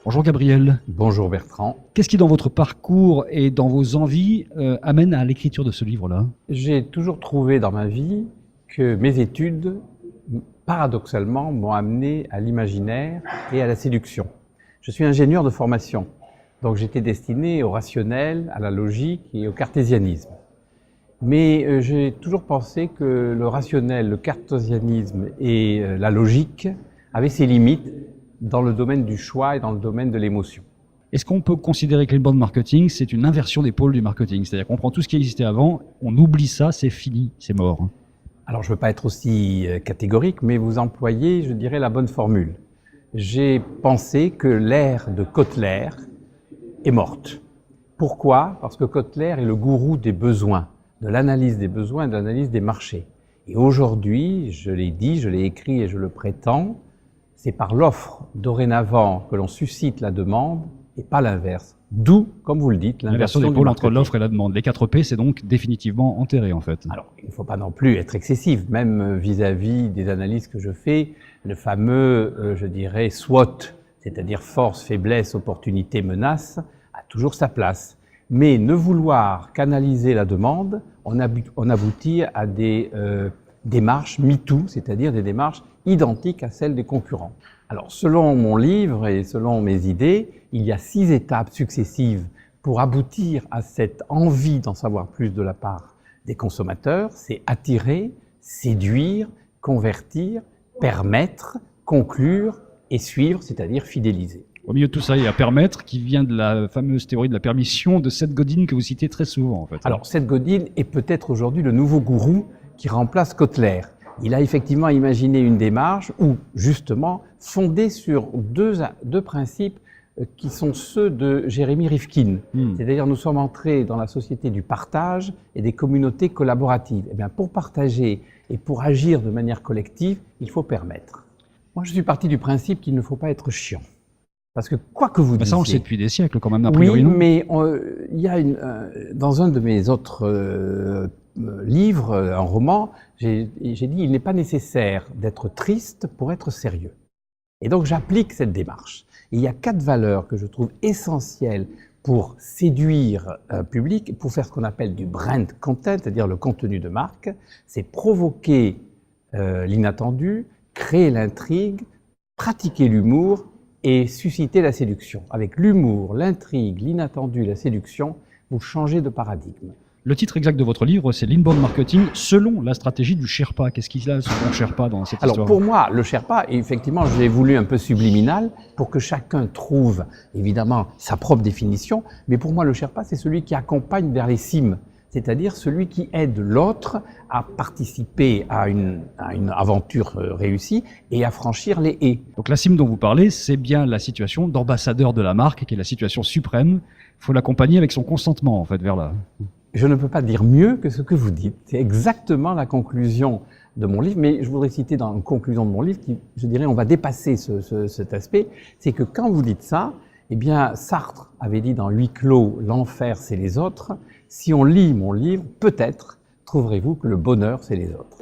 Bonjour Gabriel. Bonjour Bertrand. Qu'est-ce qui dans votre parcours et dans vos envies amène à l'écriture de ce livre-là? J'ai toujours trouvé dans ma vie que mes études, paradoxalement, m'ont amené à l'imaginaire et à la séduction. Je suis ingénieur de formation, donc j'étais destiné au rationnel, à la logique et au cartésianisme. Mais j'ai toujours pensé que le rationnel, le cartésianisme et la logique avaient ses limites dans le domaine du choix et dans le domaine de l'émotion. Est-ce qu'on peut considérer que l'inbound marketing, c'est une inversion des pôles du marketing? C'est-à-dire qu'on prend tout ce qui existait avant, on oublie ça, c'est fini, c'est mort. Alors je ne veux pas être aussi catégorique, mais vous employez, je dirais, la bonne formule. J'ai pensé que l'ère de Kotler est morte. Pourquoi? Parce que Kotler est le gourou des besoins, de l'analyse des besoins et de l'analyse des marchés. Et aujourd'hui, je l'ai dit, je l'ai écrit et je le prétends, c'est par l'offre dorénavant que l'on suscite la demande et pas l'inverse. D'où, comme vous le dites, l'inversion des pôles entre l'offre et la demande. Les 4 P, c'est donc définitivement enterré en fait. Alors, il ne faut pas non plus être excessif, même vis-à-vis des analyses que je fais, le fameux, je dirais, SWOT, c'est-à-dire force, faiblesse, opportunité, menace, a toujours sa place. Mais ne vouloir canaliser la demande, on aboutit à des démarches MeToo, c'est-à-dire des démarches identiques à celles des concurrents. Alors, selon mon livre et selon mes idées, il y a 6 étapes successives pour aboutir à cette envie d'en savoir plus de la part des consommateurs. C'est attirer, séduire, convertir, permettre, conclure et suivre, c'est-à-dire fidéliser. Au milieu de tout ça, il y a permettre, qui vient de la fameuse théorie de la permission de Seth Godin que vous citez très souvent en fait. Alors, Seth Godin est peut-être aujourd'hui le nouveau gourou qui remplace Kotler. Il a effectivement imaginé une démarche où, justement, fondée sur deux principes qui sont ceux de Jeremy Rifkin. C'est-à-dire, nous sommes entrés dans la société du partage et des communautés collaboratives. Eh bien, pour partager et pour agir de manière collective, il faut permettre. Moi, je suis parti du principe qu'il ne faut pas être chiant. Parce que quoi que vous disiez... Ça, on le sait depuis des siècles quand même, a priori. Oui, non mais il y a dans un de mes autres livre, un roman, j'ai dit il n'est pas nécessaire d'être triste pour être sérieux. Et donc j'applique cette démarche. Et il y a 4 valeurs que je trouve essentielles pour séduire un public, pour faire ce qu'on appelle du brand content, c'est-à-dire le contenu de marque. C'est provoquer l'inattendu, créer l'intrigue, pratiquer l'humour et susciter la séduction. Avec l'humour, l'intrigue, l'inattendu, la séduction, vous changez de paradigme. Le titre exact de votre livre, c'est l'inbound marketing selon la stratégie du Sherpa. Qu'est-ce qu'il a, ce bon Sherpa, dans cette histoire? Alors pour moi, le Sherpa, effectivement, je l'ai voulu un peu subliminal pour que chacun trouve évidemment sa propre définition. Mais pour moi, le Sherpa, c'est celui qui accompagne vers les cimes, c'est-à-dire celui qui aide l'autre à participer à une aventure réussie et à franchir les haies. Donc la cime dont vous parlez, c'est bien la situation d'ambassadeur de la marque, qui est la situation suprême. Il faut l'accompagner avec son consentement, en fait, vers là. Je ne peux pas dire mieux que ce que vous dites. C'est exactement la conclusion de mon livre, mais je voudrais citer dans la conclusion de mon livre, qui, je dirais, on va dépasser cet aspect, c'est que quand vous dites ça, eh bien, Sartre avait dit dans Huis clos, l'enfer c'est les autres. Si on lit mon livre, peut-être trouverez-vous que le bonheur c'est les autres.